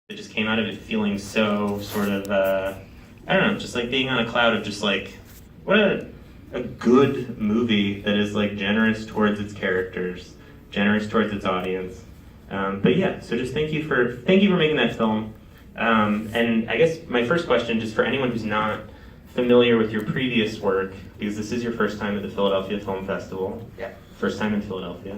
It just came out of it feeling so sort of, I don't know, just like being on a cloud of just like, what a good movie that is like generous towards its characters, generous towards its audience. But yeah, so just thank you for making that film. And I guess my first question, just for anyone who's not familiar with your previous work, because this is your first time at the Philadelphia Film Festival, first time in Philadelphia,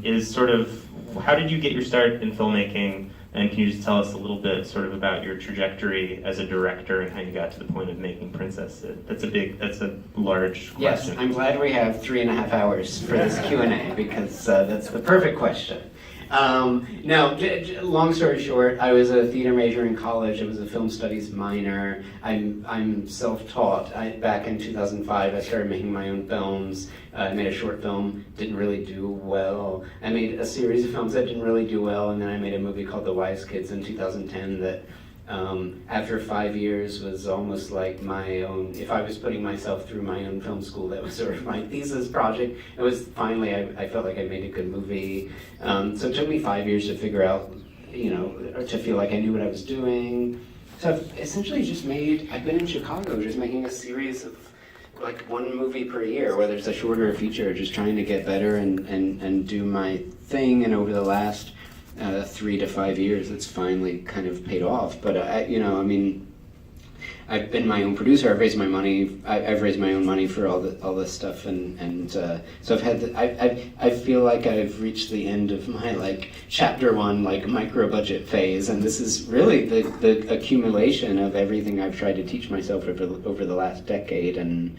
is sort of, how did you get your start in filmmaking? And can you just tell us a little bit sort of about your trajectory as a director and how you got to the point of making Princess Cyd? That's a large question. Yes, I'm glad we have 3.5 hours for this Q&A because that's the perfect question. No, long story short, I was a theater major in college. I was a film studies minor. I'm self-taught. Back in 2005, I started making my own films. I made a short film, didn't really do well. I made a series of films that didn't really do well, and then I made a movie called The Wise Kids in 2010 that after 5 years was almost like my own, if I was putting myself through my own film school, that was sort of my thesis project. It was finally, I felt like I made a good movie. So it took me 5 years to figure out, to feel like I knew what I was doing. So I've essentially just I've been in Chicago just making a series of like one movie per year, whether it's a short or a feature, just trying to get better and do my thing. And over the last 3 to 5 years, it's finally kind of paid off. But I've been my own producer. I've raised my money. I've raised my own money for all this stuff, and so I've had. I feel like I've reached the end of my like chapter 1 like micro budget phase, and this is really the accumulation of everything I've tried to teach myself over the last decade, and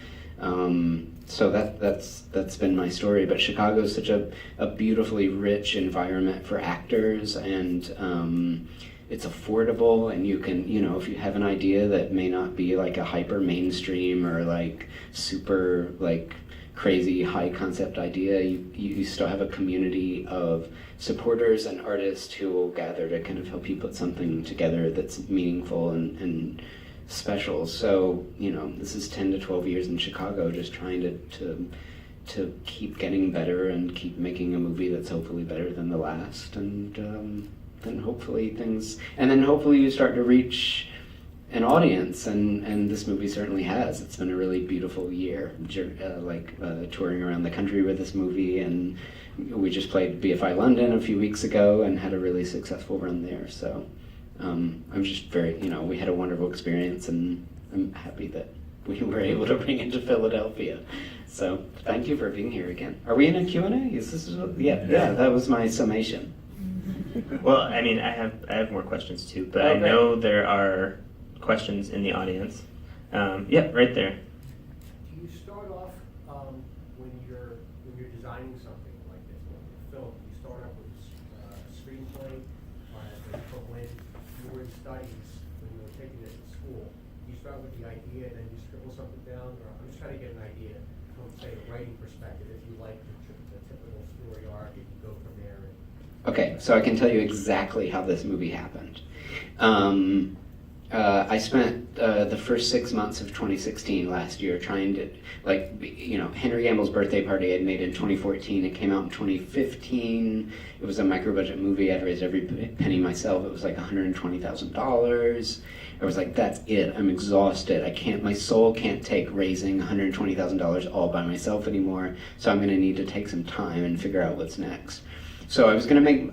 so that's been my story. But Chicago is such a beautifully rich environment for actors, and it's affordable, and you can, if you have an idea that may not be like a hyper mainstream or like super like crazy high concept idea, you still have a community of supporters and artists who will gather to kind of help you put something together that's meaningful and special. So, this is 10 to 12 years in Chicago, just trying to keep getting better and keep making a movie that's hopefully better than the last, and then hopefully you start to reach an audience, and this movie certainly has. It's been a really beautiful year, touring around the country with this movie, and we just played BFI London a few weeks ago and had a really successful run there. So I'm just very, we had a wonderful experience, and I'm happy that we were able to bring it to Philadelphia. So thank you for being here again. Are we in a Q&A? Yeah, that was my summation. Well, I mean, I have more questions too, but I know there are questions in the audience. Yeah, right there. Do you start off when you're designing something like this, like a film? You start off with a screenplay, but when you were in studies, when you were taking it to school, you start with the idea and then you scribble something down. Or I'm just trying to get an idea from, say, a writing perspective. If you like the typical story arc, and you go from there. Okay, so I can tell you exactly how this movie happened. I spent the first 6 months of 2016 last year trying to, Henry Gamble's Birthday Party I'd made in 2014. It came out in 2015. It was a micro-budget movie. I'd raised every penny myself. It was like $120,000. I was like, that's it. I'm exhausted. My soul can't take raising $120,000 all by myself anymore, so I'm going to need to take some time and figure out what's next. So I was going to make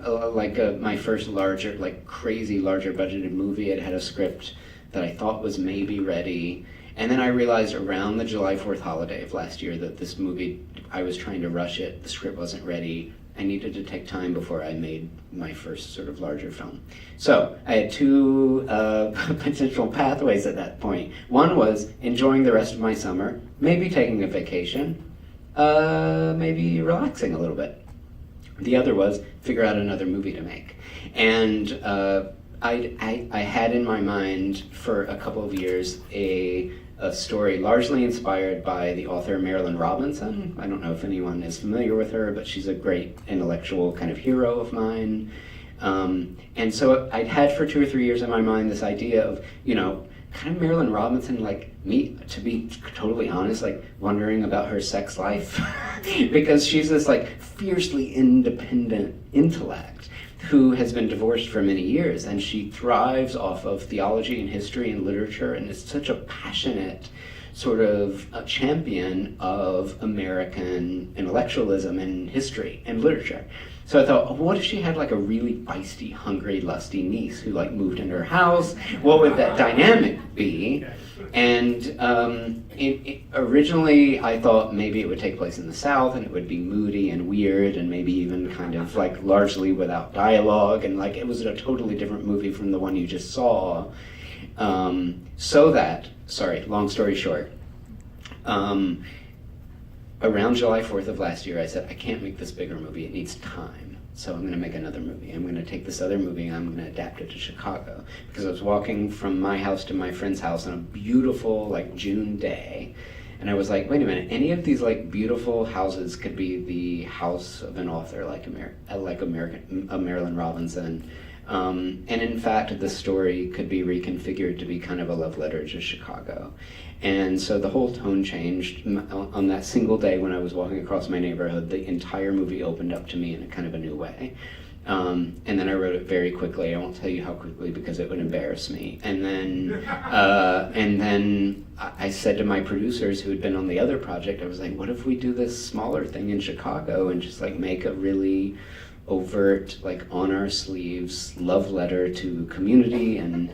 my first larger, crazy larger budgeted movie. It had a script that I thought was maybe ready. And then I realized around the July 4th holiday of last year that this movie, I was trying to rush it. The script wasn't ready. I needed to take time before I made my first sort of larger film. So I had 2 potential pathways at that point. One was enjoying the rest of my summer, maybe taking a vacation, maybe relaxing a little bit. The other was figure out another movie to make. And I had in my mind for a couple of years a story largely inspired by the author Marilynne Robinson. I don't know if anyone is familiar with her, but she's a great intellectual kind of hero of mine. And so I'd had for 2 or 3 years in my mind this idea of, kind of Marilynne Robinson, like me, to be totally honest, like wondering about her sex life because she's this like fiercely independent intellect. who has been divorced for many years, and she thrives off of theology and history and literature, and is such a passionate sort of a champion of American intellectualism and history and literature. So I thought, oh, what if she had like a really feisty, hungry, lusty niece who like moved into her house? What would that dynamic be? And originally I thought maybe it would take place in the South, and it would be moody and weird, and maybe even kind of like largely without dialogue, and like it was a totally different movie from the one you just saw. Long story short, around July 4th of last year, I said, I can't make this bigger movie, it needs time. So I'm going to make another movie. I'm going to take this other movie and I'm going to adapt it to Chicago. Because I was walking from my house to my friend's house on a beautiful, like, June day. And I was like, wait a minute, any of these, like, beautiful houses could be the house of an author like Marilynne Robinson. And in fact, the story could be reconfigured to be kind of a love letter to Chicago. And so the whole tone changed. On that single day when I was walking across my neighborhood, the entire movie opened up to me in a kind of a new way. And then I wrote it very quickly. I won't tell you how quickly because it would embarrass me. And then I said to my producers who had been on the other project, I was like, what if we do this smaller thing in Chicago and just like make a really overt, like on our sleeves love letter to community and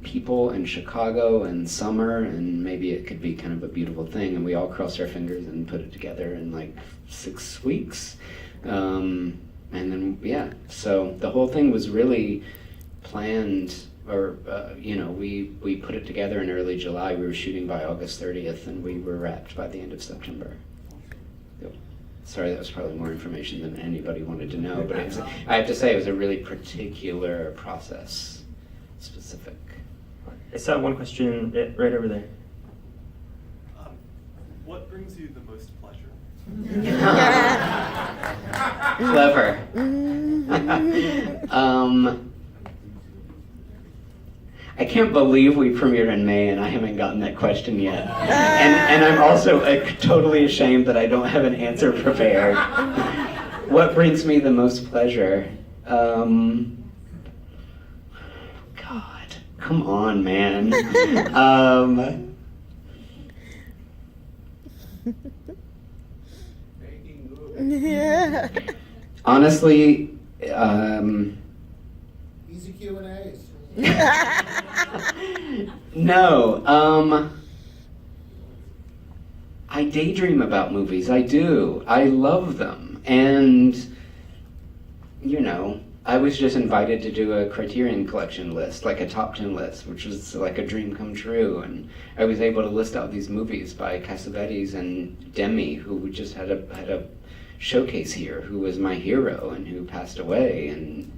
people in Chicago and summer, and maybe it could be kind of a beautiful thing. And we all crossed our fingers and put it together in like 6 weeks. And then, yeah, so the whole thing was really planned, or, we put it together in early July. We were shooting by August 30th, and we were wrapped by the end of September. Sorry, that was probably more information than anybody wanted to know, but I have to say it was a really particular process, specific. I saw one question right over there. What brings you the most pleasure? Clever. I can't believe we premiered in May and I haven't gotten that question yet. And I'm also totally ashamed that I don't have an answer prepared. What brings me the most pleasure? God, come on, man. Honestly, easy Q&As. No, I daydream about movies. I do. I love them. And, I was just invited to do a Criterion Collection list, like a top 10 list, which was like a dream come true. And I was able to list out these movies by Cassavetes and Demi, who just had a showcase here, who was my hero and who passed away. And,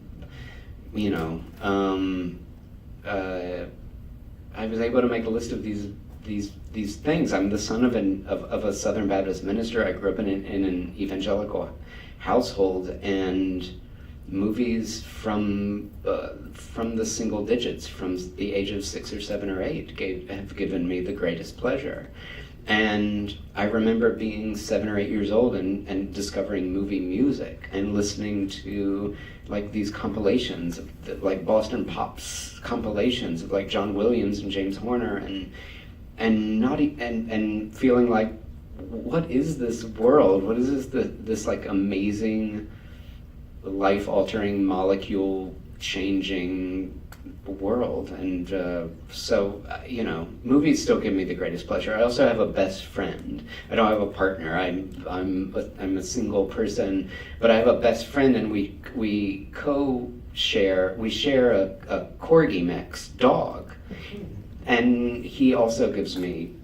I was able to make a list of these things. I'm the son of a Southern Baptist minister. I grew up in an evangelical household, and movies from the single digits, from the age of 6 or 7 or 8, have given me the greatest pleasure. And I remember being 7 or 8 years old and discovering movie music and listening to like these compilations of like Boston Pops compilations of like John Williams and James Horner and feeling like, what is this world? What is this like amazing, life-altering, molecule-changing world? And movies still give me the greatest pleasure. I also have a best friend. I don't have a partner. I'm a single person, but I have a best friend, and we share a Corgi mix dog, and he also gives me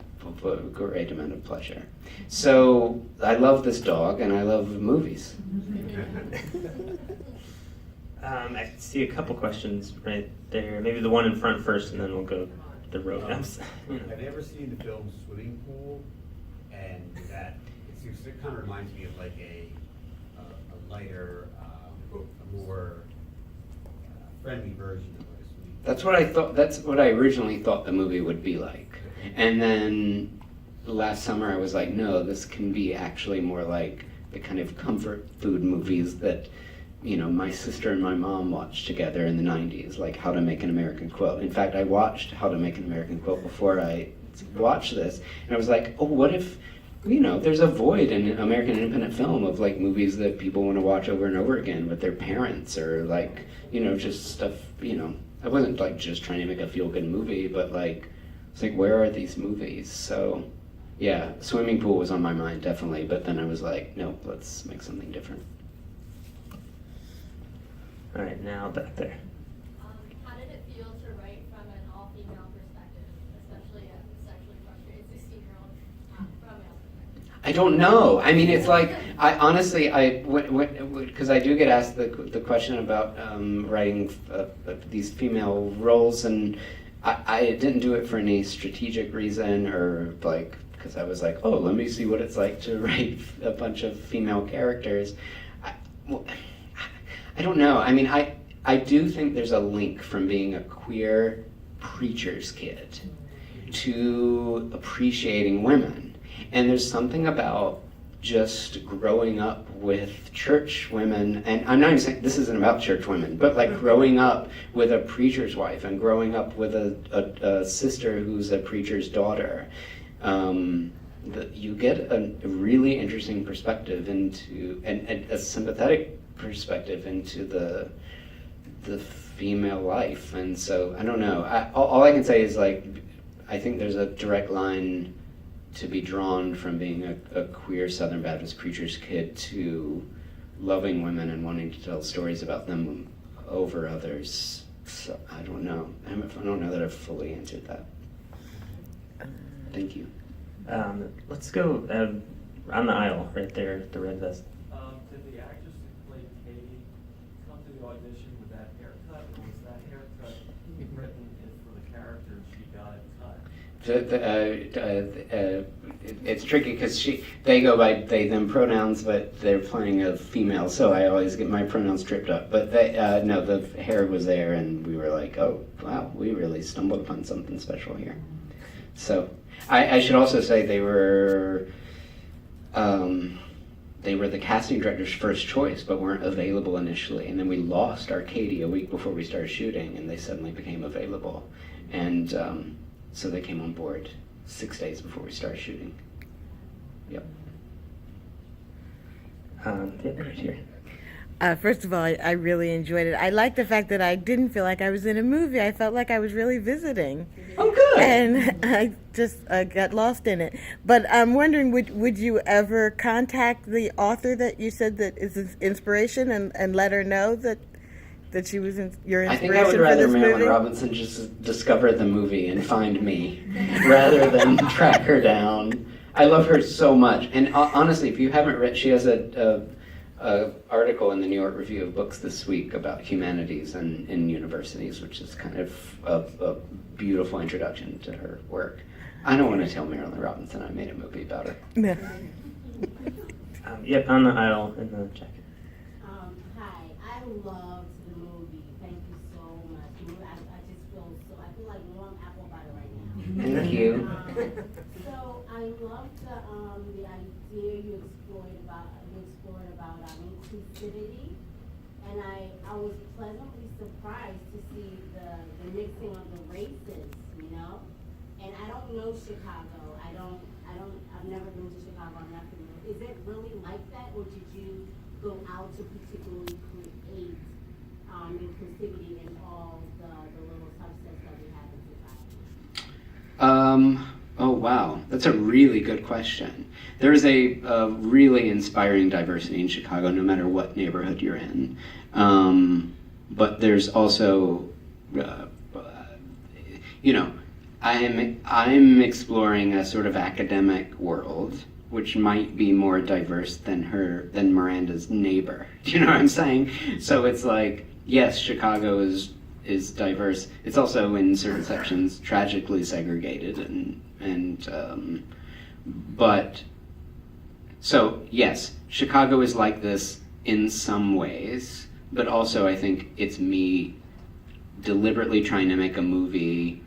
a great amount of pleasure. So I love this dog, and I love movies. I see a couple questions right there. Maybe the one in front first, and then we'll go the road. Have you ever seen the film Swimming Pool? And that it kind of reminds me of like a lighter, a more friendly version of what a swimming pool. That's what I thought. That's what I originally thought the movie would be like. And then last summer I was like, no, this can be actually more like the kind of comfort food movies that my sister and my mom watched together in the 90s, like How to Make an American Quilt. In fact, I watched How to Make an American Quilt before I watched this, and I was like, oh, what if, there's a void in American independent film of like movies that people want to watch over and over again with their parents, or like, just stuff, I wasn't like just trying to make a feel-good movie, but like, it's like, where are these movies? So, yeah, Swimming Pool was on my mind, definitely, but then I was like, no, let's make something different. All right, now back there. How did it feel to write from an all-female perspective, especially as a sexually frustrated 16-year-old from a male perspective? I don't know. I mean, it's like, I honestly, because I do get asked the question about writing these female roles, and I didn't do it for any strategic reason, or like, because I was like, oh, let me see what it's like to write a bunch of female characters. I don't know. I mean, I do think there's a link from being a queer preacher's kid to appreciating women. And there's something about just growing up with church women, and I'm not even saying this isn't about church women, but like growing up with a preacher's wife and growing up with a sister who's a preacher's daughter. You get a really interesting perspective into, and a sympathetic perspective into the female life. And so, I don't know. All I can say is, like, I think there's a direct line to be drawn from being a queer Southern Baptist preacher's kid to loving women and wanting to tell stories about them over others. So, I don't know. I don't know that I've fully answered that. Thank you. Let's go on the aisle right there, the red vest. Did the actress who played Katie come to the audition with that haircut, or was that haircut written for the character and she got it cut? It's tricky because they go by they them pronouns, but they're playing a female, so I always get my pronouns tripped up. But no, the hair was there, and we were like, oh wow, we really stumbled upon something special here. So I should also say they were the casting director's first choice, but weren't available initially. And then we lost our Katie a week before we started shooting, and they suddenly became available. And so they came on board 6 days before we started shooting. Yep. Right here. First of all, I really enjoyed it. I liked the fact that I didn't feel like I was in a movie. I felt like I was really visiting. Oh, good. And I just got lost in it. But I'm wondering, would you ever contact the author that you said that is his inspiration and let her know that she was your inspiration I think I would rather for this Marilynne movie? Robinson just discover the movie and find me rather than track her down. I love her so much. And honestly, if you haven't read, she has a article in the New York Review of Books this week about humanities in universities, which is kind of a beautiful introduction to her work. I don't want to tell Marilynne Robinson I made a movie about her. No. Yep, on the aisle in the jacket. Hi, I loved the movie. Thank you so much. I just feel like warm apple butter right now. Thank you. So I loved the idea you explored about inclusivity, and I was pleasantly surprised to see the mixing of the races, And I don't know Chicago. I've never been to Chicago. I'm not familiar. Is it really like that, or did you go out to particularly create inclusivity in all the little subsets that we have in society? Oh wow, that's a really good question. There is a really inspiring diversity in Chicago, no matter what neighborhood you're in. But there's also, I'm exploring a sort of academic world, which might be more diverse than Miranda's neighbor. Do you know what I'm saying? So it's like, yes, Chicago is diverse. It's also in certain sections tragically segregated, but so yes, Chicago is like this in some ways, but also I think it's me deliberately trying to make a movie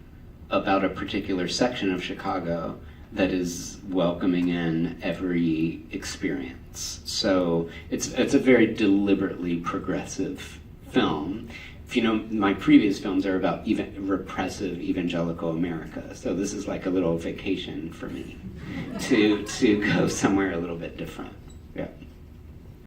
about a particular section of Chicago that is welcoming in every experience. So it's a very deliberately progressive film. If you know, my previous films are about even repressive evangelical America. So this is like a little vacation for me to go somewhere a little bit different. Yeah.